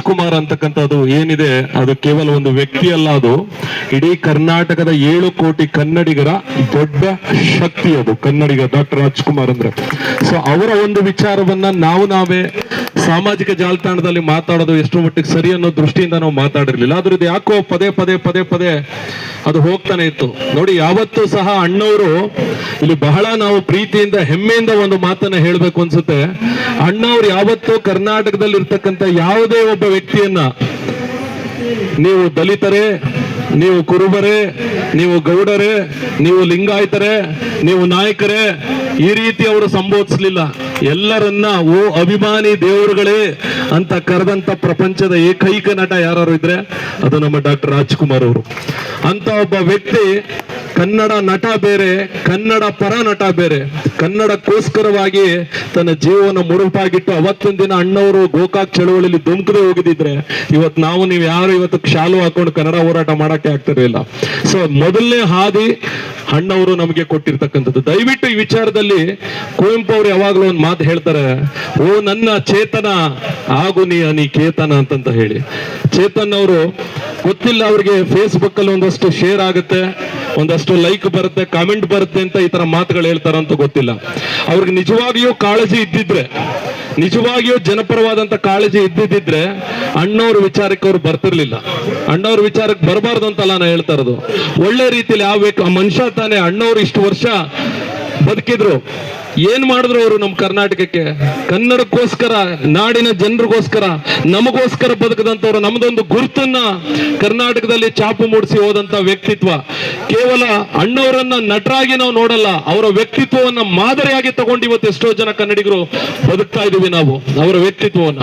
ರಾಜ್ಕುಮಾರ್ ಅಂತಕ್ಕಂಥದ್ದು ಏನಿದೆ ಅದು ಕೇವಲ ಒಂದು ವ್ಯಕ್ತಿ ಅಲ್ಲ, ಅದು ಇಡೀ ಕರ್ನಾಟಕದ 7 ಕೋಟಿ ಕನ್ನಡಿಗರ ದೊಡ್ಡ ಶಕ್ತಿ. ಅದು ಕನ್ನಡಿಗ ಡಾಕ್ಟರ್ ರಾಜ್ಕುಮಾರ್ ಅಂದ್ರೆ. ಸೊ ಅವರ ಒಂದು ವಿಚಾರವನ್ನ ನಾವೇ ಸಾಮಾಜಿಕ ಜಾಲತಾಣದಲ್ಲಿ ಮಾತಾಡೋದು ಎಷ್ಟು ಮಟ್ಟಿಗೆ ಸರಿ ಅನ್ನೋ ದೃಷ್ಟಿಯಿಂದ ನಾವು ಮಾತಾಡಿರ್ಲಿಲ್ಲ. ಆದ್ರೆ ಇದು ಯಾಕೋ ಪದೇ ಅದು ಹೋಗ್ತಾನೆ ಇತ್ತು. ನೋಡಿ, ಯಾವತ್ತೂ ಸಹ ಅಣ್ಣವರು ಇಲ್ಲಿ ಬಹಳ ನಾವು ಪ್ರೀತಿಯಿಂದ ಹೆಮ್ಮೆಯಿಂದ ಒಂದು ಮಾತನ್ನ ಹೇಳ್ಬೇಕು ಅನ್ಸುತ್ತೆ. ಅಣ್ಣವ್ರು ಯಾವತ್ತೂ ಕರ್ನಾಟಕದಲ್ಲಿ ಇರ್ತಕ್ಕಂಥ ಯಾವುದೇ ಒಬ್ಬ ವ್ಯಕ್ತಿಯನ್ನ ನೀವು ದಲಿತರೇ, ನೀವು ಕುರುಬರೇ, ನೀವು ಗೌಡರೇ, ನೀವು ಲಿಂಗಾಯತರೇ, ನೀವು ನಾಯಕರೇ ಈ ರೀತಿ ಅವರು ಸಂಬೋಧಿಸಲಿಲ್ಲ. ಎಲ್ಲರನ್ನ ಓ ಅಭಿಮಾನಿ ದೇವರುಗಳೇ ಅಂತ ಕರೆದಂತ ಪ್ರಪಂಚದ ಏಕೈಕ ನಟ ಯಾರು ಇದ್ರೆ ಅದು ನಮ್ಮ ಡಾಕ್ಟರ್ ರಾಜ್ಕುಮಾರ್ ಅವರು. ಅಂತ ಒಬ್ಬ ವ್ಯಕ್ತಿ ಕನ್ನಡ ನಟ ಬೇರೆ, ಕನ್ನಡ ಪರ ನಟ ಬೇರೆ. ಕನ್ನಡಕ್ಕೋಸ್ಕರವಾಗಿ ತನ್ನ ಜೀವನ ಮುಡುಪಾಗಿಟ್ಟು ಅವತ್ತಿನ ದಿನ ಅಣ್ಣವರು ಗೋಕಾಕ್ ಚಳವಳಿಯಲ್ಲಿ ಧುಮುಕದೆ ಹೋಗಿದ್ರೆ ಇವತ್ತು ನೀವು ಯಾರು ಇವತ್ತು ಶಾಲು ಹಾಕೊಂಡು ಕನ್ನಡ ಹೋರಾಟ ಮಾಡಕ್ಕೆ ಆಗ್ತಿರ್ಲಿಲ್ಲ. ಸೊ ಮೊದಲನೇ ಹಾದಿ ಅಣ್ಣವರು ನಮಗೆ ಕೊಟ್ಟಿರ್ತಕ್ಕಂಥದ್ದು. ದಯವಿಟ್ಟು ಈ ವಿಚಾರದಲ್ಲಿ ಕುವೆಂಪು ಅವರು ಯಾವಾಗಲೂ ಒಂದು ಮಾತು ಹೇಳ್ತಾರೆ, ಓ ನನ್ನ ಚೇತನ ಆಗು ನೀ ಕೇತನ ಅಂತಂತ ಹೇಳಿ. ಚೇತನ್ ಅವರು ಗೊತ್ತಿಲ್ಲ, ಅವ್ರಿಗೆ ಫೇಸ್ಬುಕ್ ಅಲ್ಲಿ ಒಂದಷ್ಟು ಶೇರ್ ಆಗುತ್ತೆ, ಒಂದಷ್ಟು ಲೈಕ್ ಬರುತ್ತೆ, ಕಾಮೆಂಟ್ ಬರುತ್ತೆ ಅಂತ ಈ ತರ ಮಾತುಗಳು ಹೇಳ್ತಾರಂತ ಗೊತ್ತಿಲ್ಲ. ಅವ್ರಿಗೆ ನಿಜವಾಗಿಯೂ ಕಾಳಜಿ ಇದ್ದಿದ್ರೆ, ನಿಜವಾಗಿಯೂ ಜನಪರವಾದಂತ ಕಾಳಜಿ ಇದ್ದಿದ್ರೆ ಅಣ್ಣವ್ರ ವಿಚಾರಕ್ಕೆ ಅವ್ರು ಬರ್ತಿರ್ಲಿಲ್ಲ. ಅಣ್ಣವ್ರ ವಿಚಾರಕ್ಕೆ ಬರಬಾರ್ದು ಅಂತಲ್ಲ ನಾ ಹೇಳ್ತಾ ಇರೋದು. ಒಳ್ಳೆ ರೀತಿಯಲ್ಲಿ ಆಗ್ಬೇಕು ಆ ಮನುಷ್ಯ ತಾನೆ. ಅಣ್ಣವ್ರು ಇಷ್ಟು ವರ್ಷ ಬದುಕಿದ್ರು, ಏನ್ ಮಾಡಿದ್ರು ಅವರು ನಮ್ಮ ಕರ್ನಾಟಕಕ್ಕೆ? ಕನ್ನಡಕ್ಕೋಸ್ಕರ, ನಾಡಿನ ಜನರಿಗೋಸ್ಕರ, ನಮಗೋಸ್ಕರ ಬದುಕದಂತವ್ರು. ನಮ್ದೊಂದು ಗುರುತನ್ನ ಕರ್ನಾಟಕದಲ್ಲಿ ಚಾಪು ಮೂಡಿಸಿ ಹೋದಂತ ವ್ಯಕ್ತಿತ್ವ. ಕೇವಲ ಅಣ್ಣವರನ್ನ ನಟರಾಗಿ ನಾವು ನೋಡಲ್ಲ, ಅವರ ವ್ಯಕ್ತಿತ್ವವನ್ನ ಮಾದರಿಯಾಗಿ ತಗೊಂಡು ಇವತ್ತು ಎಷ್ಟೋ ಜನ ಕನ್ನಡಿಗರು ಬದುಕ್ತಾ ಇದೀವಿ ನಾವು ಅವರ ವ್ಯಕ್ತಿತ್ವವನ್ನ.